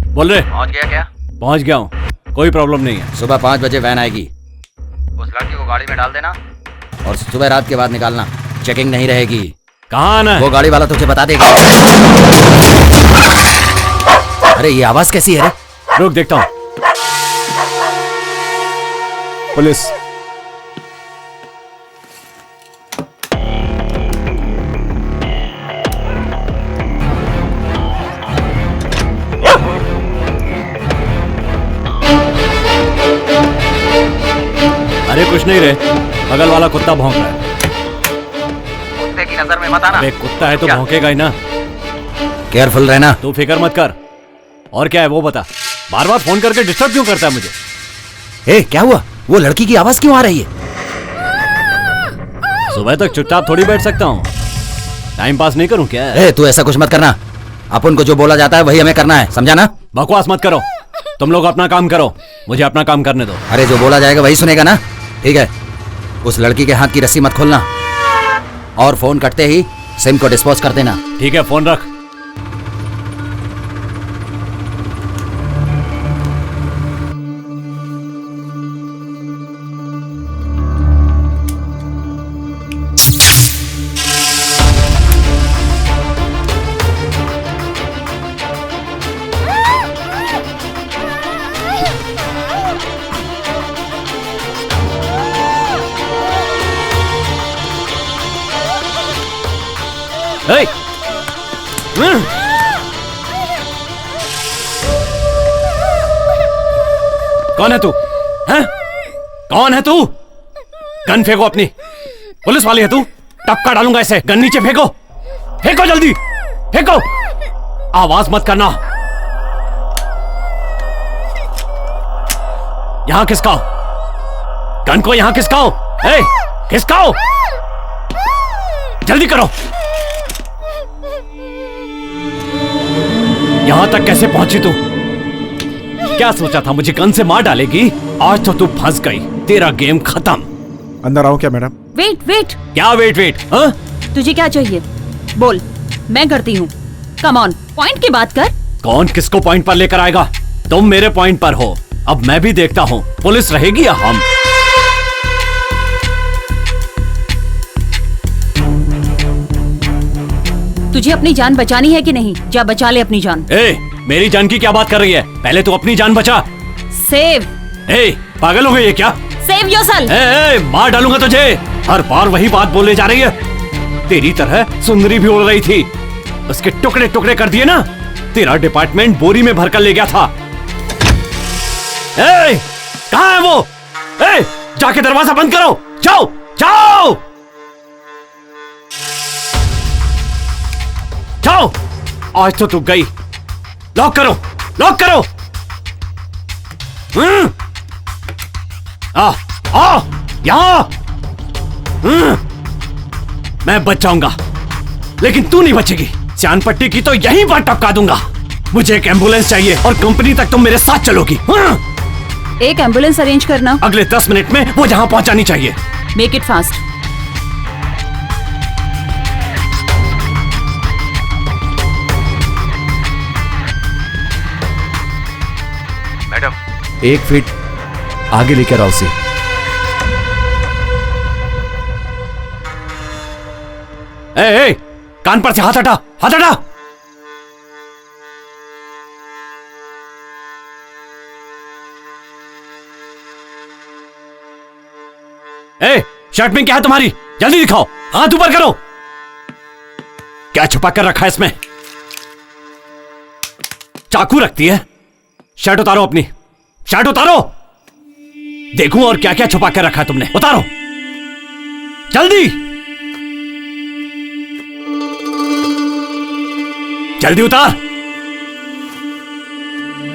बोल रहे। पहुंच गया क्या? पहुंच गया हूँ, कोई प्रॉब्लम नहीं है। सुबह 5 बजे वैन आएगी। उस लड़की को गाड़ी में डाल देना और सुबह रात के बाद निकालना, चेकिंग नहीं रहेगी। कहाँ आना है? वो गाड़ी वाला तुझे बता देगा। अरे ये आवाज कैसी है रे? रुक देखता हूँ। पुलिस। अरे कुछ नहीं रे, बगल वाला कुत्ता भौंक रहा है। कुत्ते की नजर में मत आना। अबे कुत्ता है तो भौंकेगा ही ना। केयरफुल रहना। तू फिक्र मत कर। और क्या है वो बता, बार बार फोन करके डिस्टर्ब क्यों करता है मुझे? ए, क्या हुआ? वो लड़की की आवाज क्यों आ रही है? सुबह तक चुपचाप थोड़ी बैठ सकता हूँ, टाइम पास नहीं करूँ क्या? ए, तू ऐसा कुछ मत करना। अपन को जो बोला जाता है वही हमें करना है, समझा ना? बकवास मत करो, तुम लोग अपना काम करो, मुझे अपना काम करने दो। अरे जो बोला जाएगा वही सुनेगा ना? ठीक है, उस लड़की के हाथ की रस्सी मत खोलना और फोन कटते ही सिम को डिस्पोज कर देना। ठीक है, फोन रख। Hey! कौन है तू? हैं? कौन है तू? गन फेंको अपनी। पुलिस वाली है तू? टपका डालूंगा ऐसे। गन नीचे फेंको, फेंको जल्दी, फेंको। आवाज मत करना। यहां खिसकाओ, गन को यहां खिसकाओ। ए, खिसकाओ, जल्दी करो। यहां तक कैसे पहुंची तू? क्या सोचा था मुझे गन से मार डालेगी? आज तो तू फंस गई, तेरा गेम खत्म। अंदर आओ क्या मैडम? Wait wait. क्या वेट वेट? हाँ? तुझे क्या चाहिए बोल, मैं करती हूँ। कम ऑन, पॉइंट की बात कर। कौन किसको पॉइंट पर लेकर आएगा? तुम मेरे पॉइंट पर हो, अब मैं भी देखता हूँ पुलिस रहेगी या हम। तुझे अपनी जान बचानी है कि नहीं? जा बचा ले अपनी जान। ए, मेरी जान की क्या बात कर रही है? पहले तू अपनी जान बचा। सेव। ए, पागल हो गई है क्या? Save yourself. ए, मार डालूंगा तुझे। हर बार वही बात बोले जा रही है। तेरी तरह सुंदरी भी उड़ रही थी, उसके टुकड़े टुकड़े कर दिए ना। तेरा डिपार्टमेंट बोरी में भरकर ले गया था। ए, कहाँ है वो? ए, जाके दरवाजा बंद करो। जाओ जाओ जाओ। आज तो तू गई। लॉक करो, लॉक करो। आ यहां। मैं बच जाऊंगा, लेकिन तू नहीं बचेगी। चांद पट्टी की तो यहीं पर टपका दूंगा। मुझे एक एम्बुलेंस चाहिए और कंपनी तक तुम मेरे साथ चलोगी। एक एम्बुलेंस अरेंज करना। अगले 10 मिनट में वो जहां पहुंचानी चाहिए। Make it fast. Madam 1 feet आगे लेकर आओ उसे। ए, कान पर से हाथ हटा, हाथ हटा। ए, शर्ट में क्या है तुम्हारी? जल्दी दिखाओ, हाथ ऊपर करो। क्या छुपा कर रखा है इसमें? चाकू रखती है। शर्ट उतारो अपनी, शर्ट उतारो। देखूं और क्या क्या छुपा कर रखा है तुमने। उतारो जल्दी, जल्दी उतार।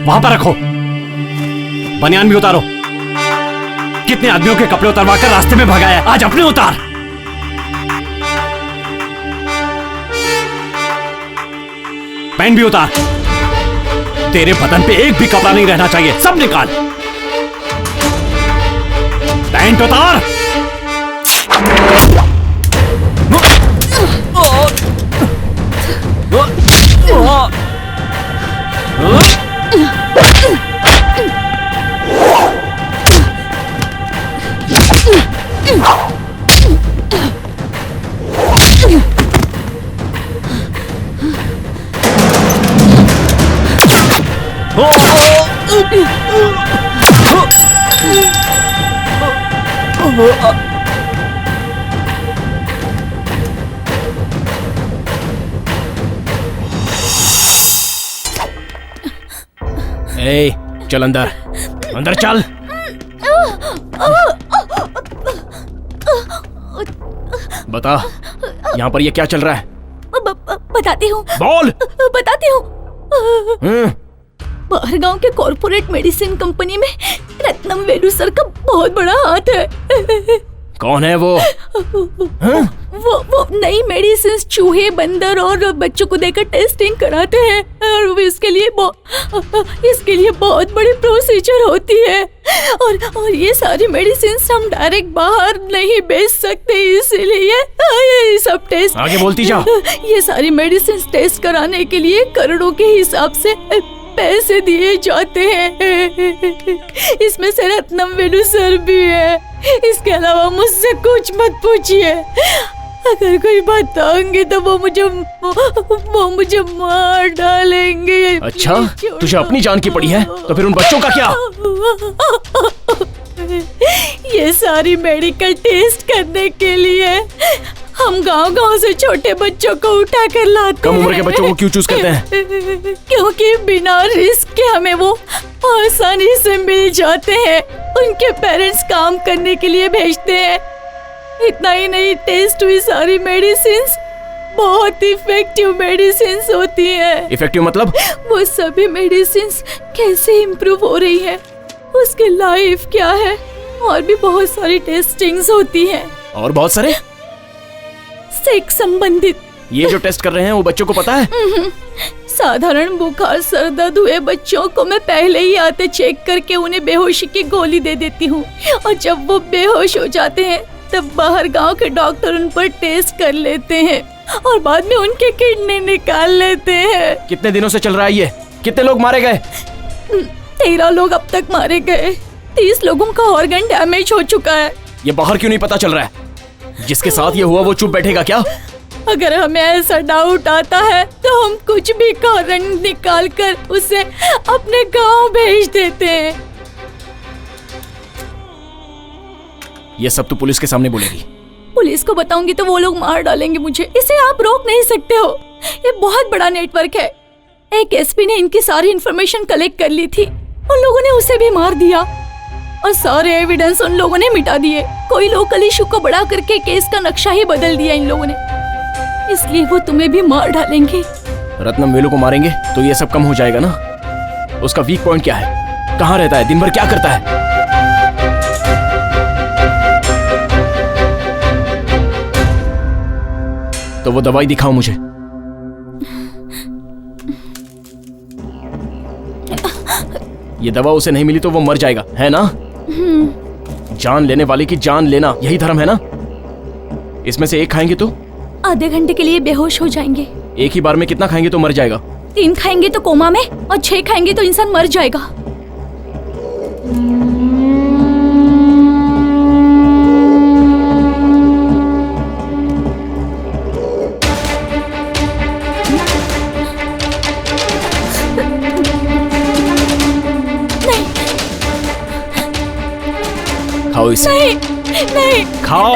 वहां पर रखो। बनियान भी उतारो। कितने आदमियों के कपड़े उतरवाकर रास्ते में भगाया, आज अपने उतार। पैंट भी उतार। तेरे बदन पे एक भी कपड़ा नहीं रहना चाहिए, सब निकाल। पैंट उतार। ए, चल अंदर, अंदर चल। बता, यहाँ पर ये क्या चल रहा है? बताती हूँ। बोल। बताती हूँ। बाहर गांव के कॉर्पोरेट मेडिसिन कंपनी में रत्नम वेलू सर का बहुत बड़ा हाथ है। कौन है वो? वो नई मेडिसिन चूहे, बंदर और बच्चों को देकर टेस्टिंग कराते हैं और वो इसके लिए बहुत बड़ी प्रोसीजर होती है और ये सारी मेडिसिन हम डायरेक्ट बाहर नहीं बेच सकते, इसीलिए ये सब टेस्ट। आगे बोलती जा। ये सारी मेडिसिन टेस्ट कराने के लिए करोड़ों के हिसाब से पैसे दिए जाते हैं। इसमें से रत्नम वेलू सर भी है। इसके अलावा मुझसे कुछ मत पूछिए। अगर कोई बताऊंगी तो वो मुझे मार डालेंगे। अच्छा, तुझे अपनी जान की पड़ी है, तो फिर उन बच्चों का क्या? ये सारी मेडिकल टेस्ट करने के लिए हम गांव-गांव से छोटे बच्चों को उठा कर लाते कम उम्र के बच्चों को क्यों चूज करते हैं? क्योंकि बिना रिस्क के हमें वो आसानी से मिल जाते हैं। उनके पेरेंट्स काम करने के लिए भेजते हैं। इतना ही नहीं, टेस्ट हुई सारी मेडिसिन्स बहुत इफेक्टिव मेडिसिन्स होती हैं। इफेक्टिव मतलब? वो सभी मेडिसिन्स कैसे इम्प्रूव हो रही है, उसकी लाइफ क्या है, और भी बहुत सारी टेस्टिंग्स होती हैं। और बहुत सारे सेक्स संबंधित। ये जो टेस्ट कर रहे हैं वो बच्चों को पता है? साधारण बुखार, सर दर्द हुए बच्चों को मैं पहले ही आते चेक करके उन्हें बेहोशी की गोली दे देती हूँ और जब वो बेहोश हो जाते हैं तब बाहर गांव के डॉक्टर उन पर टेस्ट कर लेते हैं और बाद में उनके किडनी निकाल लेते हैं। कितने दिनों से चल रहा है ये? कितने लोग मारे गए? 13 लोग अब तक मारे गए। 30 लोगों का ऑर्गन डैमेज हो चुका है। ये बाहर क्यों नहीं पता चल रहा है? जिसके साथ ये हुआ वो चुप बैठेगा क्या? अगर हमें ऐसा डाउट आता है तो हम कुछ भी कारण निकाल कर उसे अपने गांव भेज देते हैं। ये सब तू पुलिस के सामने बोलेगी? पुलिस को बताऊंगी तो वो लोग मार डालेंगे मुझे। इसे आप रोक नहीं सकते हो। ये बहुत बड़ा नेटवर्क है। एक एसपी ने इनकी सारी इंफॉर्मेशन कलेक्ट कर ली थी। उन लोगों ने उसे भी मार दिया और सारे एविडेंस उन लोगों ने मिटा दिए। कोई लोकल इशू को बड़ा करके केस का नक्शा ही बदल दिया इन लोगों ने। इसलिए वो तुम्हें भी मार डालेंगे। रत्नम वेलू को मारेंगे तो ये सब कम हो जाएगा ना? उसका वीक पॉइंट क्या है? कहाँ रहता है? दिन भर क्या करता है? तो वो दवाई दिखाओ मुझे। ये दवा उसे नहीं मिली तो वो मर जाएगा, है ना? जान लेने वाले की जान लेना, यही धर्म है ना? इसमें से एक खाएंगे तो आधे घंटे के लिए बेहोश हो जाएंगे। एक ही बार में कितना खाएंगे तो मर जाएगा? 3 खाएंगे तो कोमा में और 6 खाएंगे तो इंसान मर जाएगा। खाओ इसे। नहीं खाओ।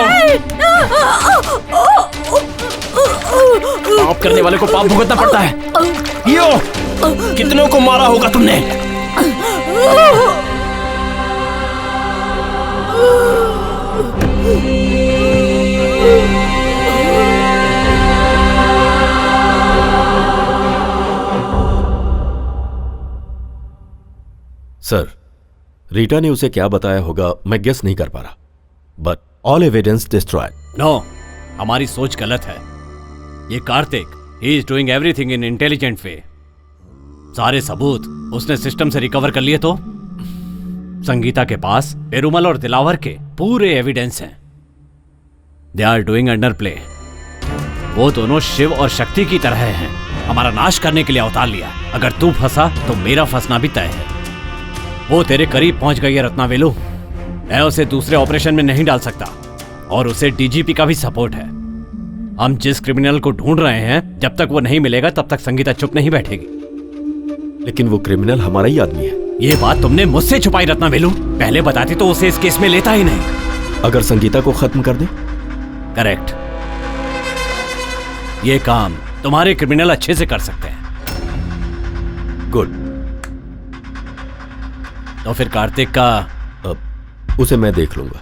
पाप करने वाले को पाप भुगतना पड़ता है। यो, कितनों को मारा होगा तुमने? सर, रीटा ने उसे क्या बताया होगा मैं गेस नहीं कर पा रहा, but all evidence destroyed. No, हमारी सोच गलत है। ये Kartik, he is doing everything in intelligent way. सारे सबूत उसने सिस्टम से रिकवर कर लिए तो संगीता के पास पेरुमल और दिलावर के पूरे एविडेंस हैं। They are doing under play. वो दोनों शिव और शक्ति की तरह हैं। हमारा नाश करने के लिए अवतार लिया। अगर तू फंसा तो मेरा फंसना भी तय है। वो तेरे करीब पहुंच गई है रत्नावेलू। मैं उसे दूसरे ऑपरेशन में नहीं डाल सकता और उसे डीजीपी का भी सपोर्ट है। हम जिस क्रिमिनल को ढूंढ रहे हैं, जब तक वो नहीं मिलेगा तब तक संगीता चुप नहीं बैठेगी। लेकिन वो क्रिमिनल हमारा ही आदमी है। ये बात तुमने मुझसे छुपाई रत्नावेलू। पहले बताती तो उसे इस केस में लेता ही नहीं। अगर संगीता को खत्म कर दे? करेक्ट। ये काम तुम्हारे क्रिमिनल अच्छे से कर सकते हैं। गुड। तो फिर कार्तिक का उसे मैं देख लूंगा।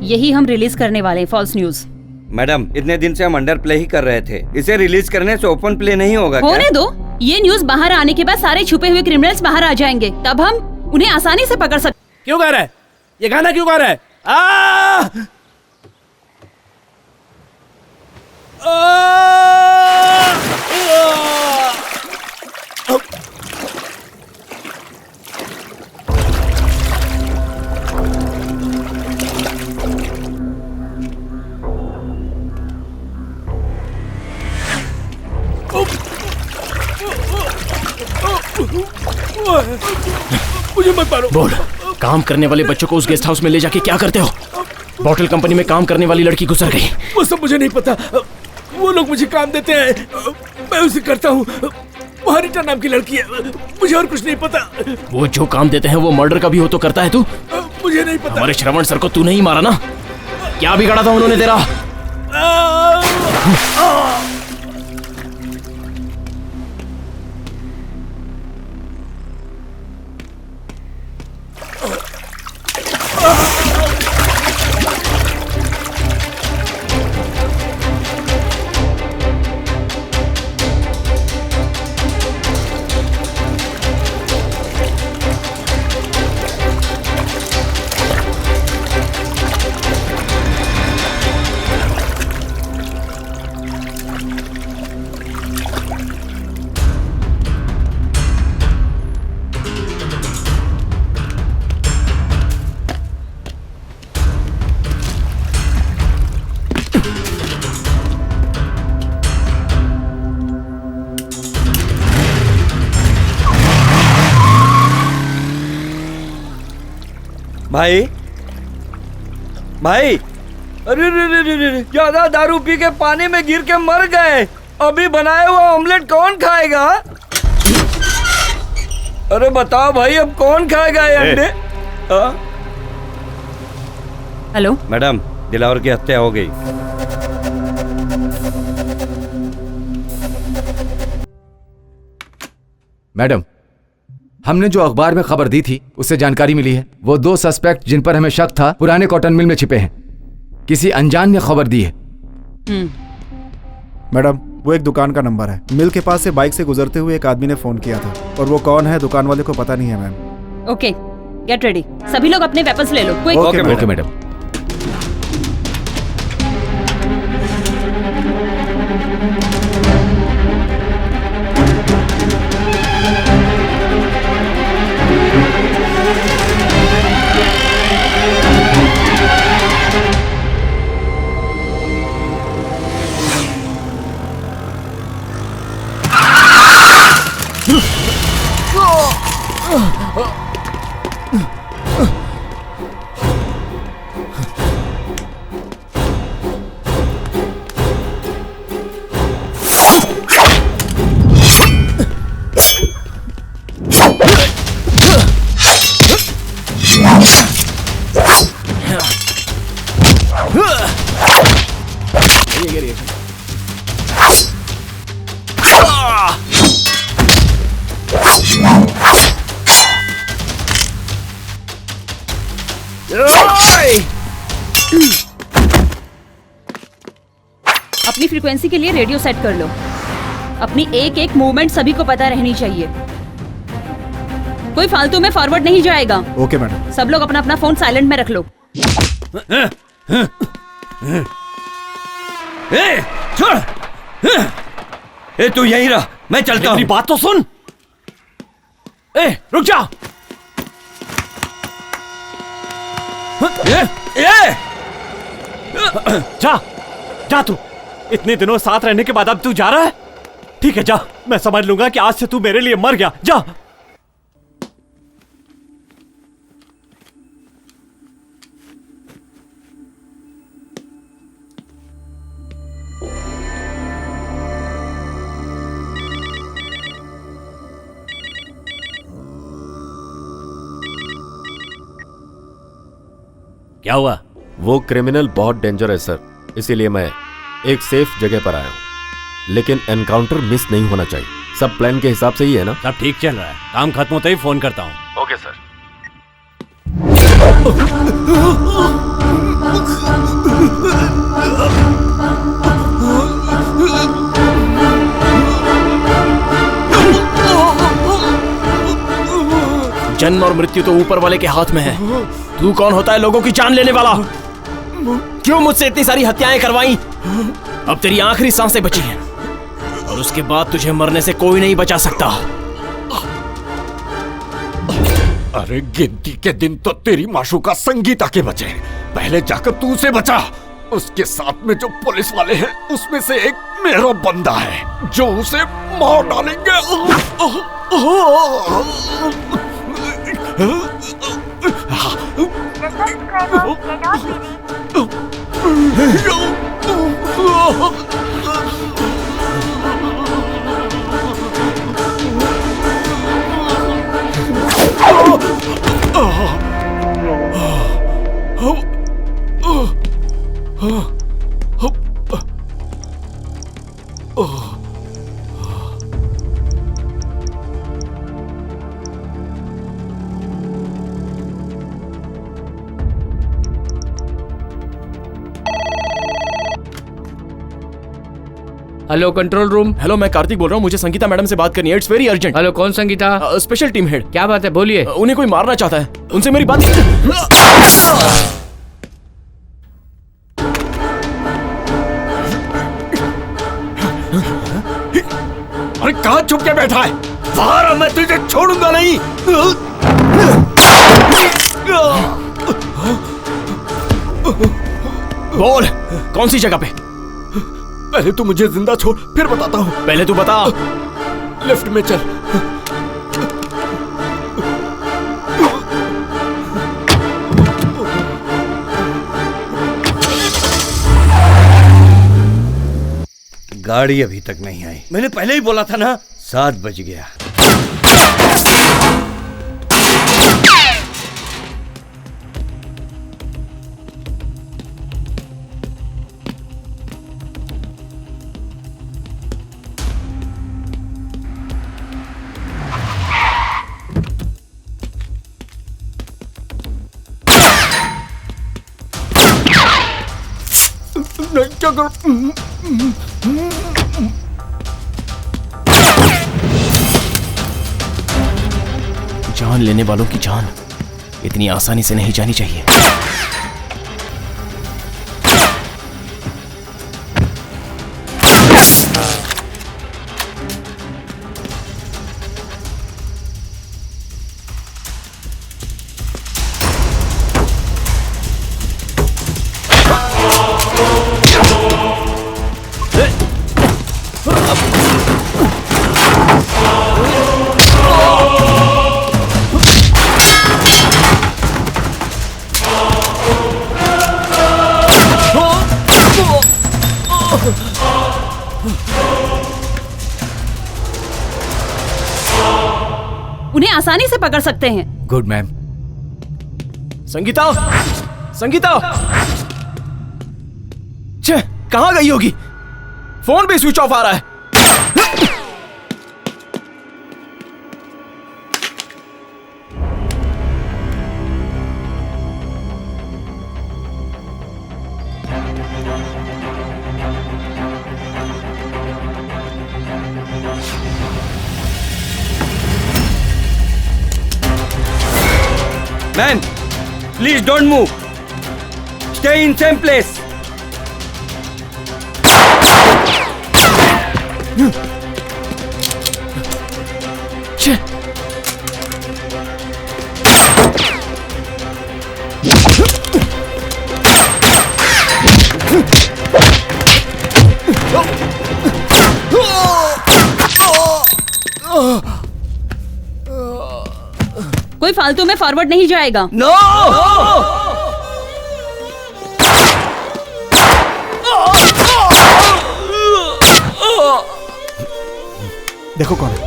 यही हम रिलीज करने वाले हैं, फॉल्स न्यूज। मैडम, इतने दिन से हम अंडर प्ले ही कर रहे थे, इसे रिलीज करने से ओपन प्ले नहीं होगा क्या? होने दो। ये न्यूज बाहर आने के बाद सारे छुपे हुए क्रिमिनल्स बाहर आ जाएंगे, तब हम उन्हें आसानी से पकड़ सकते। क्यों गा रहा है ये गाना? क्यों गा रहा है? मुझे मत मारो। बोल, काम करने वाले बच्चों को उस गेस्ट हाउस में ले जाके क्या करते हो? बॉटल कंपनी में काम करने वाली लड़की गुजर गई। वो सब मुझे नहीं पता। वो लोग मुझे काम देते हैं, मैं उसे करता हूँ। वहाँ रीटा नाम की लड़की है, मुझे और कुछ नहीं पता। वो जो काम देते हैं वो मर्डर का भी हो तो करता है तू? मुझे नहीं पता। हमारे श्रवण सर को तू नहीं मारा ना? क्या बिगाड़ा था उन्होंने तेरा? भाई भाई, अरे ज्यादा दारू पी के पानी में गिर के मर गए। अभी बनाया हुआ ऑमलेट कौन खाएगा? अरे बताओ भाई, अब कौन खाएगा ये अंडे? हेलो मैडम, दिलावर की हत्या हो गई। मैडम, हमने जो अखबार में खबर दी थी उससे जानकारी मिली है। वो 2 सस्पेक्ट जिन पर हमें शक था पुराने कॉटन मिल में छिपे हैं। किसी अनजान ने खबर दी है। मैडम, वो एक दुकान का नंबर है। मिल के पास से बाइक से गुजरते हुए एक आदमी ने फोन किया था, और वो कौन है दुकान वाले को पता नहीं है मैम। Okay, get ready. सभी लोग अपने वेपन्स ले लो। क्विक। Okay madam. अपनी फ्रीक्वेंसी के लिए रेडियो सेट कर लो। अपनी एक एक मूवमेंट सभी को पता रहनी चाहिए। कोई फालतू में फॉरवर्ड नहीं जाएगा। Okay madam. सब लोग अपना अपना फोन साइलेंट में रख लो। छोड़। तू यहीं रह, मैं चलता हूँ। मेरी बात तो सुन। रुक जा। जा जा, तू इतने दिनों साथ रहने के बाद अब तू जा रहा है? ठीक है, जा। मैं समझ लूंगा कि आज से तू मेरे लिए मर गया। जा। क्या हुआ? वो क्रिमिनल बहुत डेंजर है सर, इसीलिए मैं एक सेफ जगह पर आया हूँ। लेकिन एनकाउंटर मिस नहीं होना चाहिए। सब प्लान के हिसाब से ही है ना? सब ठीक चल रहा है, काम खत्म होते ही फोन करता हूँ। Okay sir. जन्म और मृत्यु तो ऊपर वाले के हाथ में है। तू कौन होता है लोगों की जान लेने वाला? क्यों मुझसे इतनी सारी हत्याएं करवाई? अब तेरी आखिरी सांसें बची हैं और उसके बाद तुझे मरने से कोई नहीं बचा सकता। अरे गिनती के दिन तो तेरी माशूका संगीता के बचे, पहले जाकर तू उसे बचा। उसके साथ में जो पुलिस वाले हैं उसमें से एक मेरा बंदा है जो उसे मार डालेंगे। Hello control room. हेलो, मैं कार्तिक बोल रहा हूँ। मुझे संगीता मैडम से बात करनी है। It's very urgent. हेलो, कौन संगीता? Special team head. क्या बात है, बोलिए। उन्हें कोई मारना चाहता है, उनसे मेरी बात। अरे कहाँ छुप के बैठा है? बाहर आ, मैं तुझे छोड़ूंगा नहीं। बोल, कौन सी जगह पे? पहले तू मुझे जिंदा छोड़, फिर बताता हूँ। पहले तू बता। लिफ्ट में चल। गाड़ी अभी तक नहीं आई। मैंने पहले ही बोला था ना, 7 बज गया। क्या कर? जान लेने वालों की जान इतनी आसानी से नहीं जानी चाहिए। उन्हें आसानी से पकड़ सकते हैं। Good ma'am. संगीता, संगीता, छे, कहां गई होगी? फोन भी स्विच ऑफ आ रहा है। Man, please don't move, stay in same place. कोई फालतू में फॉरवर्ड नहीं जाएगा। नो! देखो कौन है।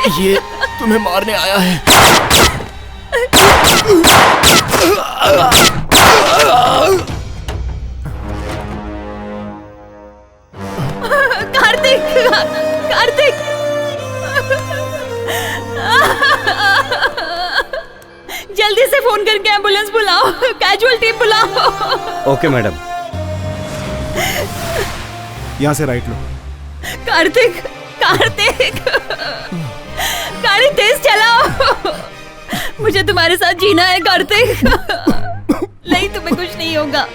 ये तुम्हें मारने आया है। कार्तिक, कार्तिक, जल्दी से फोन करके एम्बुलेंस बुलाओ, कैजुअल्टी बुलाओ। Okay madam. यहाँ से राइट लो। कार्तिक, कार्तिक, गाड़ी तेज चलाओ। मुझे तुम्हारे साथ जीना है कार्तिक। नहीं, तुम्हें कुछ नहीं होगा।